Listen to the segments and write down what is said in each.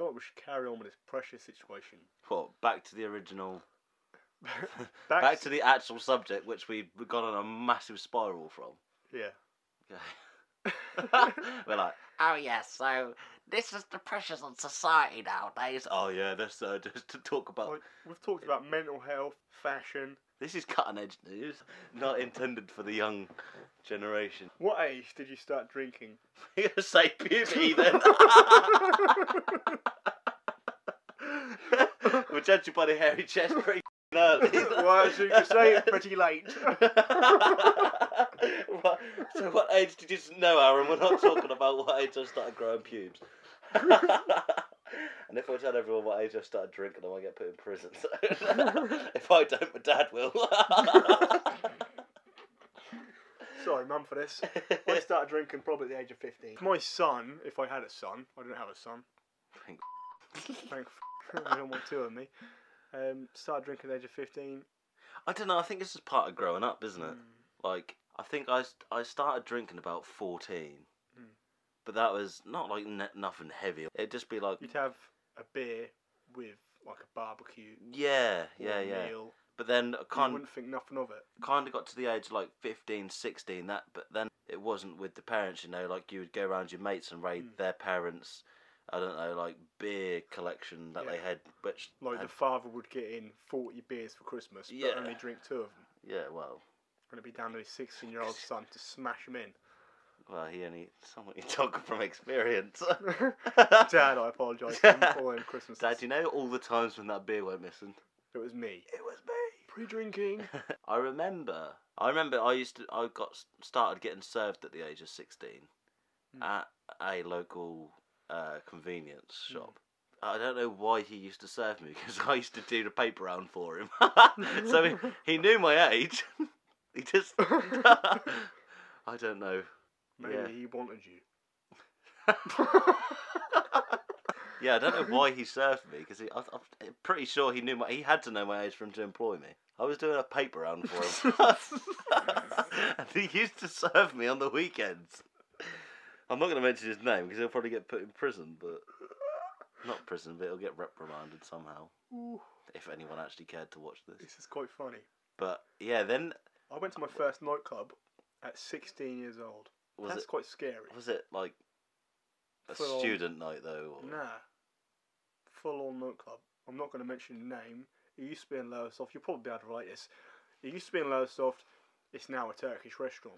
feel like we should carry on with this pressure situation. What? Back to the original. Back to the actual subject, which we've gone on a massive spiral from. Yeah. Okay. We're like, oh yeah, so this is the pressures on society nowadays. Oh yeah, let's just to talk about. Like, we've talked about mental health, fashion. This is cutting edge news, not intended for the young generation. What age did you start drinking? You're gonna say puberty then? We're judging by the hairy chest pretty early. Well, as you can say, it's pretty late. So what age did you know, Aaron? We're not talking about what age I started growing pubes. And if I tell everyone what age I started drinking, I might get put in prison. So if I don't, my dad will. Sorry, Mum, for this. I started drinking probably at the age of 15. My son, if I had a son, I didn't have a son. Thank I don't want two of me. Started drinking at the age of 15. I don't know, I think this is part of growing up, isn't it? Like, I think I started drinking about 14. But that was not like nothing heavy. It'd just be like... You'd have a beer with like a barbecue. Yeah. Meal. But then You wouldn't think nothing of it. Kind of got to the age of like 15, 16, but then it wasn't with the parents, you know, like you would go around your mates and raid their parents, I don't know, like beer collection that they had, which... Like the father would get in 40 beers for Christmas, but only drink 2 of them. Yeah, well... And it'd be down to his 16-year-old son to smash him in. Well, he only... Someone you talk from experience. Dad, I apologise for all them Christmas. Dad, you know all the times when that beer went missing? It was me. It was me. Pre-drinking. I remember I got started getting served at the age of 16 at a local convenience shop. I don't know why he used to serve me, because I used to do the paper round for him. So he knew my age. He just... I don't know. Maybe he wanted you. Yeah, I don't know why he served me, because I'm pretty sure he had to know my age for him to employ me. I was doing a paper round for him. And he used to serve me on the weekends. I'm not going to mention his name, because he'll probably get put in prison, but... Not prison, but he'll get reprimanded somehow. Ooh. If anyone actually cared to watch this. This is quite funny. But, yeah, then... I went to my first nightclub at 16 years old. That's quite scary. Was it, like, a student night, though? Or? Nah. Full-on nightclub. I'm not going to mention the name. It used to be in Lowestoft. You'll probably be able to relate this. It used to be in Lowestoft. It's now a Turkish restaurant.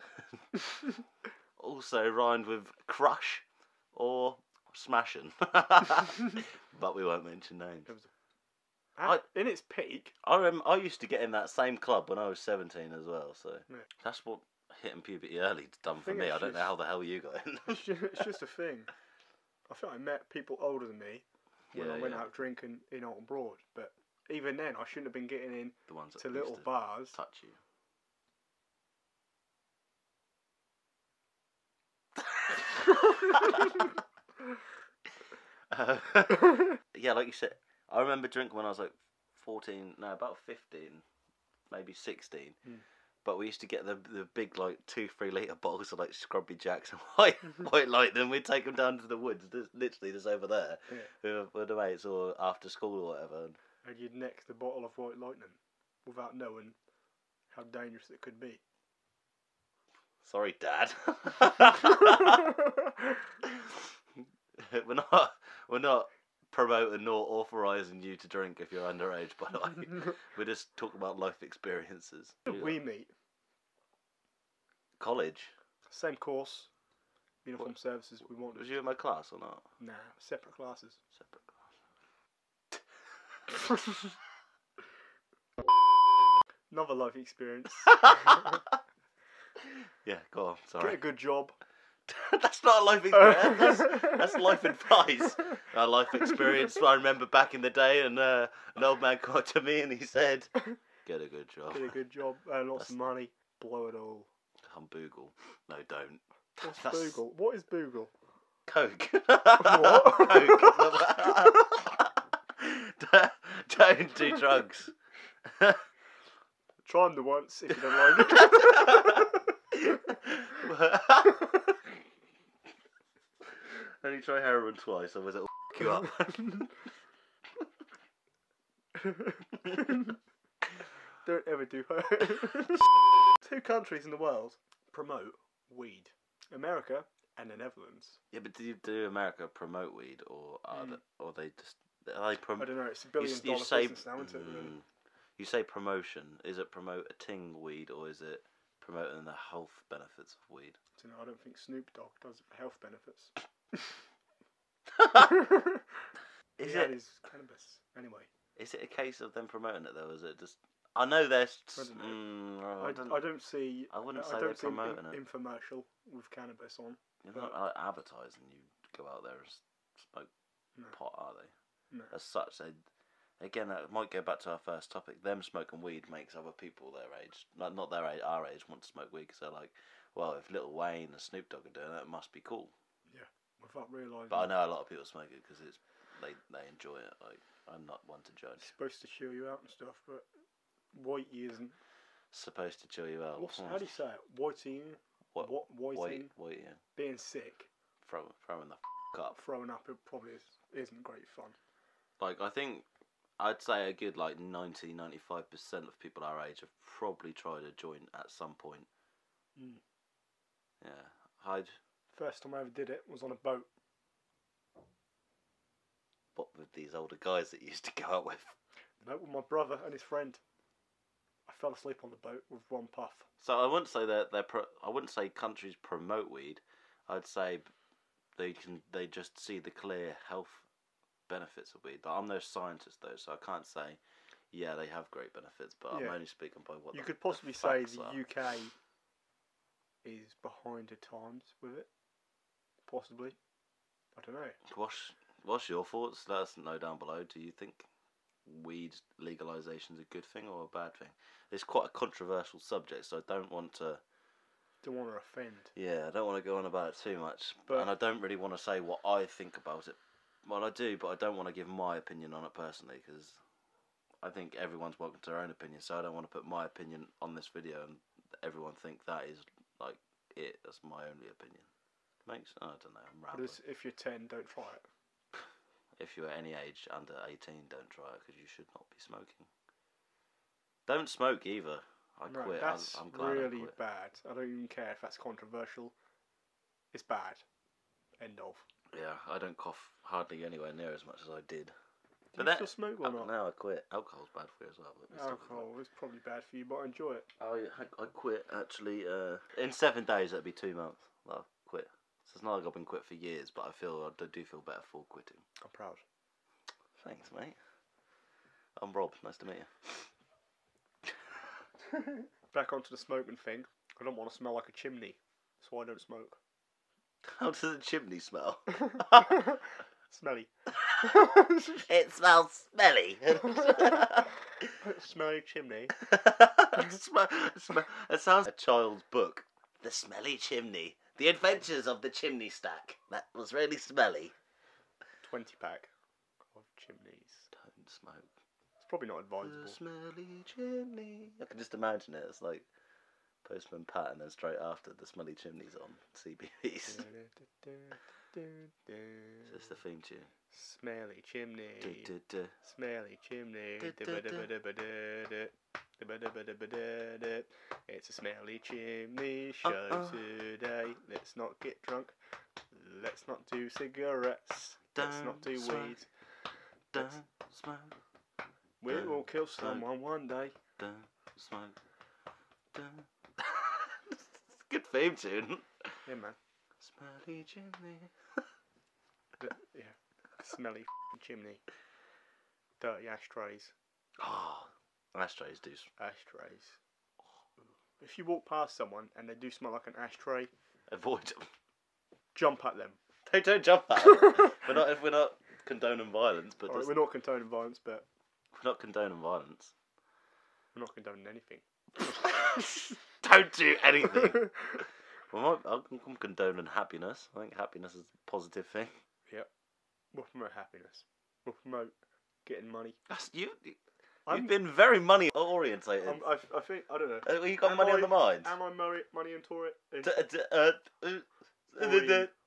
Also rhymed with crush or smashing. But we won't mention names. In its peak. I used to get in that same club when I was 17 as well. So that's what hitting puberty early done for me. I don't know how the hell you got in. It's just a thing. I think I met people older than me when I went out drinking in Alton Broad. But even then, I shouldn't have been getting in the ones that to little bars. Touch you. Yeah, like you said, I remember drinking when I was like 14, no, about 15, maybe 16. But we used to get the big, like, 2-3 litre bottles of, like, Scrubby Jacks and White Lightning. We'd take them down to the woods, literally just over there, with the mates, or after school or whatever. And you'd next the bottle of White Lightning without knowing how dangerous it could be. Sorry, Dad. We're not promoting nor authorising you to drink if you're underage, by the way. We're just talking about life experiences. How did we meet? College. Same course. Uniform services we wanted. Was you in my class or not? Nah, separate classes. Separate classes. Another life experience. Yeah, go on, sorry. Get a good job. That's not a life experience. That's life advice. A life experience. I remember back in the day, and an old man came up to me and he said, "Get a good job. Get a good job. Earn lots of money. Blow it all." I'm Boogle. No, don't. What's Boogle? What is Boogle? Coke. What? Coke. Don't do drugs. Try them once if you don't like it. Only try heroin twice, or was it all you up. Don't ever do her. 2 countries in the world promote weed: America and the Netherlands. Yeah, but do America promote weed, or they just I don't know. It's $1 billion business now, isn't it? Really? You say promotion. Is it promoting weed, or is it promoting the health benefits of weed? I don't think Snoop Dogg does it for health benefits. Is he it? His cannabis anyway. Is it a case of them promoting it though? Is it just? I know there's. I don't see. I wouldn't say they're promoting it. Infomercial with cannabis on. You're not like advertising. You go out there and smoke pot, are they? No. As such, again, it might go back to our first topic. Them smoking weed makes other people their age, like not their age, our age, want to smoke weed because they're like, well, if Lil Wayne and Snoop Dogg are doing it, it must be cool. Yeah, without realising. But I know a lot of people smoke it because they enjoy it. Like, I'm not one to judge. It's supposed to chill you out and stuff, but whitey isn't. Supposed to chill you out. How do you say it? Whiting. Whiting. Yeah. Being sick. Throwing the up. Throwing up, it probably isn't great fun. Like, I think I'd say a good 90-95% of people our age have probably tried a joint at some point. Yeah. First time I ever did it was on a boat. What, with these older guys that you used to go out with? No, with my brother and his friend. I fell asleep on the boat with one puff. So I wouldn't say I wouldn't say countries promote weed. I'd say they just see the clear health benefits of weed. I'm no scientist though, so I can't say they have great benefits. But I'm only speaking by what you could possibly say. The UK is behind the times with it. Possibly, I don't know. What's your thoughts? Let us know down below. Do you think weed legalisation is a good thing or a bad thing? It's quite a controversial subject, so I don't want to offend. Yeah, I don't want to go on about it too much, and I don't really want to say what I think about it. Well, I do, but I don't want to give my opinion on it personally, because I think everyone's welcome to their own opinion, so I don't want to put my opinion on this video and everyone think that is like it. That's my only opinion. I don't know, I'm rambling. But if you're 10, don't try it. If you're any age under 18, don't try it, because you should not be smoking. Don't smoke either. I quit. That's I'm glad really I quit. bad. I don't even care if that's controversial. It's bad. End of. Yeah, I don't cough hardly anywhere near as much as I did. Do you still smoke or not? Now I quit. Alcohol's bad for you as well. But alcohol is probably bad for you, but I enjoy it. I quit actually. In 7 days, that'd be 2 months. That I quit. So it's not like I've been quit for years, but I do feel better for quitting. I'm proud. Thanks, mate. I'm Rob. Nice to meet you. Back onto the smoking thing. I don't want to smell like a chimney, so I don't smoke. How does a chimney smell? Smelly. It smells smelly. Smelly chimney. It sounds like a child's book. The Smelly Chimney. The Adventures of the Chimney Stack. That was really smelly. 20-pack of chimneys. Don't smoke. It's probably not advisable. The Smelly Chimney. I can just imagine it. It's like Postman Pat, and then straight after, The Smelly Chimney's on CBBS. Is this the theme tune? Smelly chimney. Smelly chimney. It's a smelly chimney show today. Let's not get drunk. Let's not do cigarettes. Let's not do weed. Don't smoke. We will kill someone one day. Don't smoke. Good theme tune. Yeah, man. Smelly chimney. Yeah. Smelly chimney. Dirty ashtrays. Oh, ashtrays do. Ashtrays. If you walk past someone and they do smell like an ashtray, avoid them. Jump at them. They don't jump at them. We're not condoning violence, but right, we're not condoning violence, but we're not condoning violence. We're not condoning anything. Don't do anything. Well, I'm condoning happiness. I think happiness is a positive thing. Yep. We'll promote happiness. We'll promote getting money. You've been very money orientated. I think, I don't know. You got money on the mind. Am I money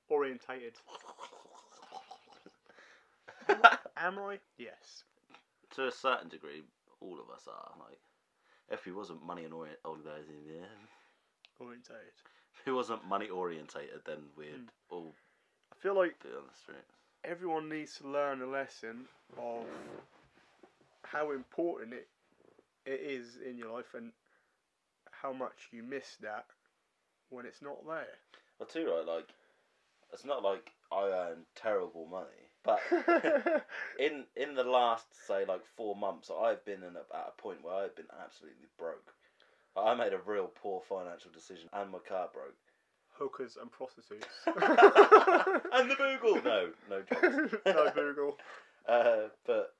orientated? Am I? Yes. To a certain degree, all of us are. Like, if he wasn't money orientated, if he wasn't money orientated, then we'd all I feel like be on the streets. everyone needs to learn a lesson of how important it is in your life and how much you miss that when it's not there. Well, too, right, like, it's not like I earn terrible money, but in the last, say, like 4 months, I've been at a point where I've been absolutely broke. I made a real poor financial decision, and my car broke. Hookers and prostitutes. And the Boogle! No jokes. No Boogle. But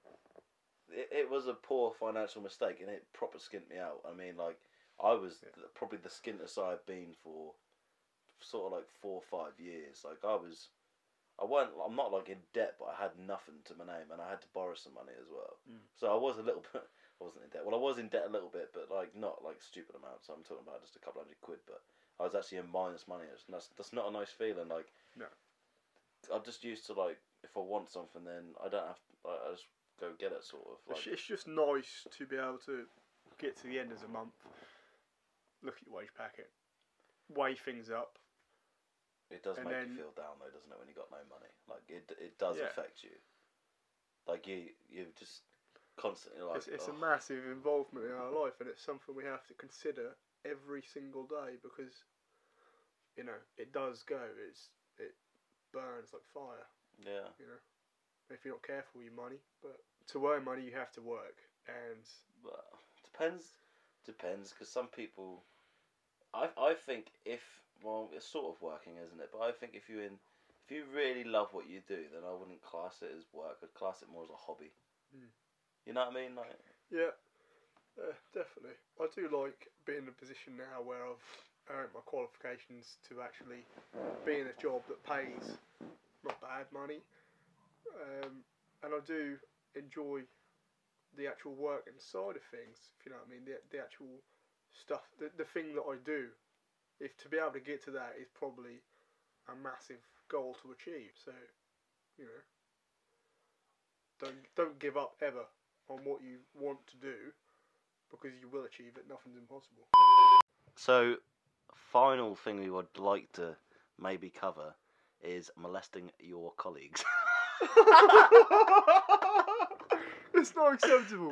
it was a poor financial mistake, and it proper skint me out. I mean, like, I was probably the skintest I've been for sort of like 4 or 5 years. Like, I'm not like in debt, but I had nothing to my name, and I had to borrow some money as well. So I was a little bit. I wasn't in debt. Well, I was in debt a little bit, but like not like stupid amounts. So I'm talking about just a couple £100, but I was actually in minus money. That's not a nice feeling. Like, no, I'm just used to, like, if I want something, then I don't have to. Like, I just go get it, sort of. Like, it's just nice to be able to get to the end of the month, look at your wage packet, weigh things up. It does make you feel down, though, doesn't it, when you got no money? Like, it does affect you. Like, you just constantly, like... It's a massive involvement in our life, and it's something we have to consider every single day, because, you know, it does go. It burns like fire. Yeah. You know, if you're not careful with your money, but to earn money, you have to work, and... Well, depends, because some people... I think if... Well, it's sort of working, isn't it? But I think if you really love what you do, then I wouldn't class it as work. I'd class it more as a hobby. You know what I mean? Like, yeah, definitely. I do like being in a position now where I've earned my qualifications to actually be in a job that pays not bad money, and I do enjoy the actual work inside of things. If you know what I mean, the actual stuff, the thing that I do. If to be able to get to that is probably a massive goal to achieve. So, you know, don't give up ever on what you want to do, because you will achieve it. Nothing's impossible. So, final thing we would like to maybe cover is molesting your colleagues. It's not acceptable.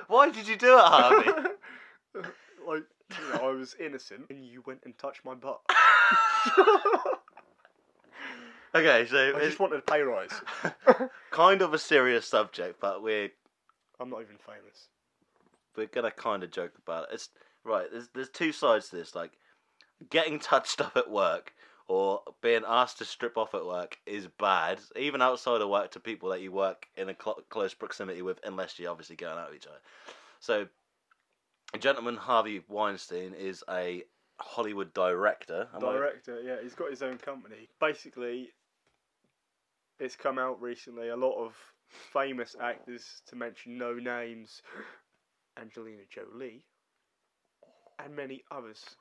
Why did you do it, Harvey? Like, you know, I was innocent and you went and touched my butt. Okay, so... I just wanted a pay rise. Kind of a serious subject, but I'm not even famous. We're going to kind of joke about it. It's right, there's two sides to this. Like, getting touched up at work or being asked to strip off at work is bad, even outside of work, to people that you work in a close proximity with, unless you're obviously going out with each other. So... A gentleman, Harvey Weinstein, is a Hollywood director. Yeah, he's got his own company. Basically, it's come out recently, a lot of famous actors, to mention no names, Angelina Jolie, and many others.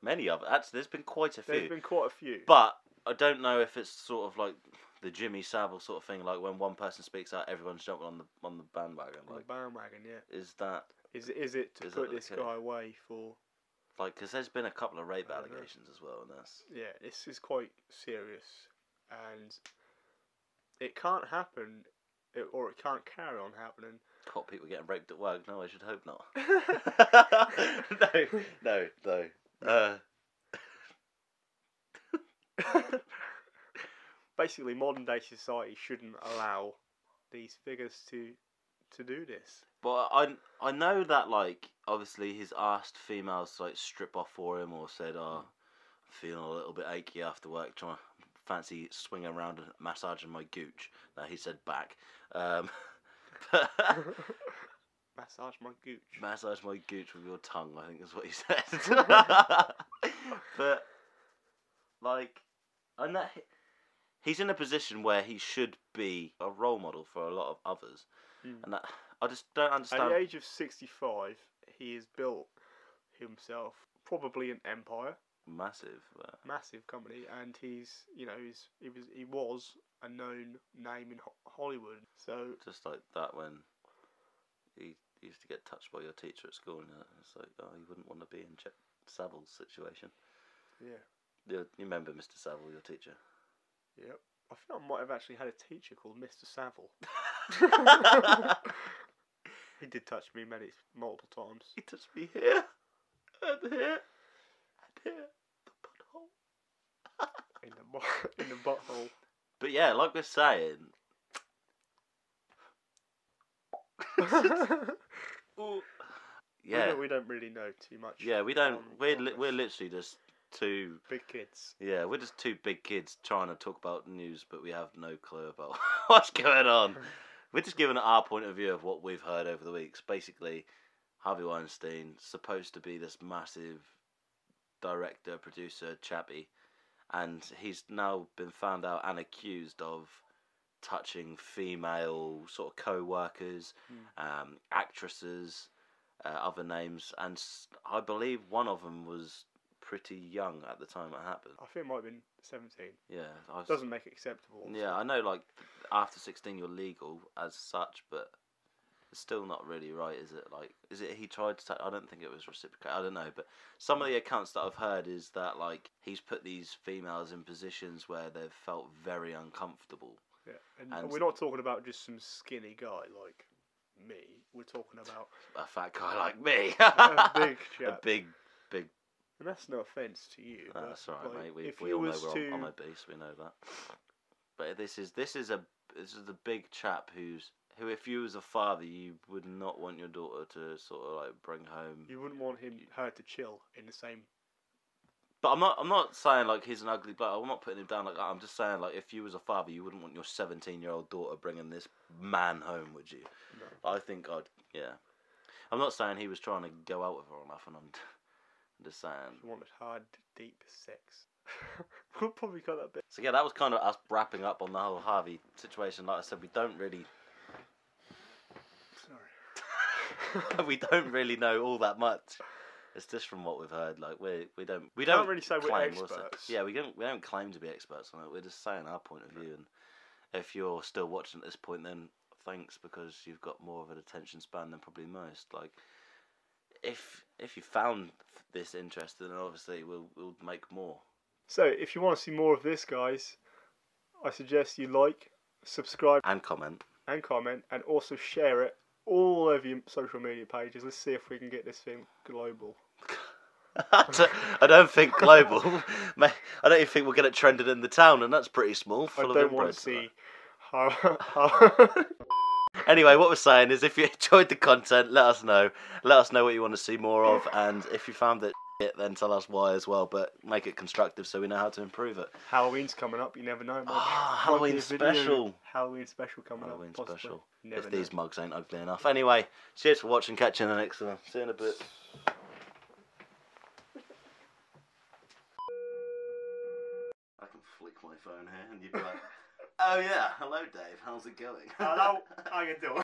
Many others? Actually, there's been quite a few. There's been quite a few. But I don't know if it's sort of like the Jimmy Savile sort of thing, like when one person speaks out, everyone's jumping on the bandwagon. On the bandwagon, yeah. Is that... Is it to put this guy away for... Like, because there's been a couple of rape allegations as well, and that's... Yeah, this is quite serious, and it can't happen, or it can't carry on happening. What, people getting raped at work? No, I should hope not. No. Basically, modern day society shouldn't allow these figures to do this. But I know that, like, obviously he's asked females to, like, strip off for him, or said, oh, I'm feeling a little bit achy after work, trying to fancy swinging around and massaging my gooch. That he said back. Massage my gooch. Massage my gooch with your tongue, I think is what he said. But, like, I know he's in a position where he should be a role model for a lot of others. And that, I just don't understand. At the age of 65, he has built himself probably an empire. massive. Massive company, and he was a known name in Hollywood. So just like that when he used to get touched by your teacher at school, and it's like, oh, you wouldn't want to be in Saville's situation. Yeah. You remember Mr. Saville, your teacher? Yep. I think I might have actually had a teacher called Mr. Saville. He did touch me multiple times. He touched me here, and here, and here, the butthole. in the butthole. But yeah, like we're saying. Yeah. We don't really know too much. Yeah, we don't. We're literally just two big kids. Yeah, we're just two big kids trying to talk about the news, but we have no clue about what's going on. We're just giving our point of view of what we've heard over the weeks. Basically, Harvey Weinstein, supposed to be this massive director, producer, chappy, and he's now been found out and accused of touching female sort of co-workers, actresses, other names, and I believe one of them was pretty young at the time it happened. I think it might have been 17. Yeah. Doesn't make it acceptable. Yeah, I know, like, after 16 you're legal as such, but it's still not really right, is it? Like, is it he tried to... I don't think it was reciprocated, I don't know, but some of the accounts that I've heard is that, like, he's put these females in positions where they've felt very uncomfortable. Yeah, and we're not talking about just some skinny guy like me. We're talking about... a fat guy like me. A big chap. A big... And that's no offence to you. No, that's all right, like, mate. We all know I'm obese. We know that. But this is a big chap who, if you was a father, you would not want your daughter to sort of like bring home. You wouldn't want her to chill in the same. But I'm not saying like he's an ugly bloke. I'm not putting him down like that. I'm just saying like if you was a father, you wouldn't want your 17-year-old daughter bringing this man home, would you? No. I think yeah. I'm not saying he was trying to go out with her or nothing. I'm just saying. She wanted hard, deep sex. We'll probably cut that bit. So yeah, that was kind of us wrapping up on the whole Harvey situation. Like I said, we don't really... Sorry. We don't really know all that much. It's just from what we've heard. Like we don't really say we're experts. Yeah, we don't claim to be experts on it. We're just saying our point of view. And if you're still watching at this point, then thanks, because you've got more of an attention span than probably most. Like if you found this interesting, then obviously we'll make more. So if you want to see more of this, guys, I suggest you like, subscribe, and comment, and also share it all over your social media pages. Let's see if we can get this thing global. I don't think global. I don't even think we'll get it trended in the town, and that's pretty small. I don't want to see how... Anyway, what we're saying is if you enjoyed the content, let us know. Let us know what you want to see more of, and if you found it shit, then tell us why as well, but make it constructive so we know how to improve it. Halloween's coming up, you never know. Halloween special. Halloween special coming up. Halloween special. If these mugs ain't ugly enough. Anyway, cheers for watching. Catch you in the next one. See you in a bit. I can flick my phone here and you'd be like, oh yeah, hello Dave, how's it going? Hello, how you doing?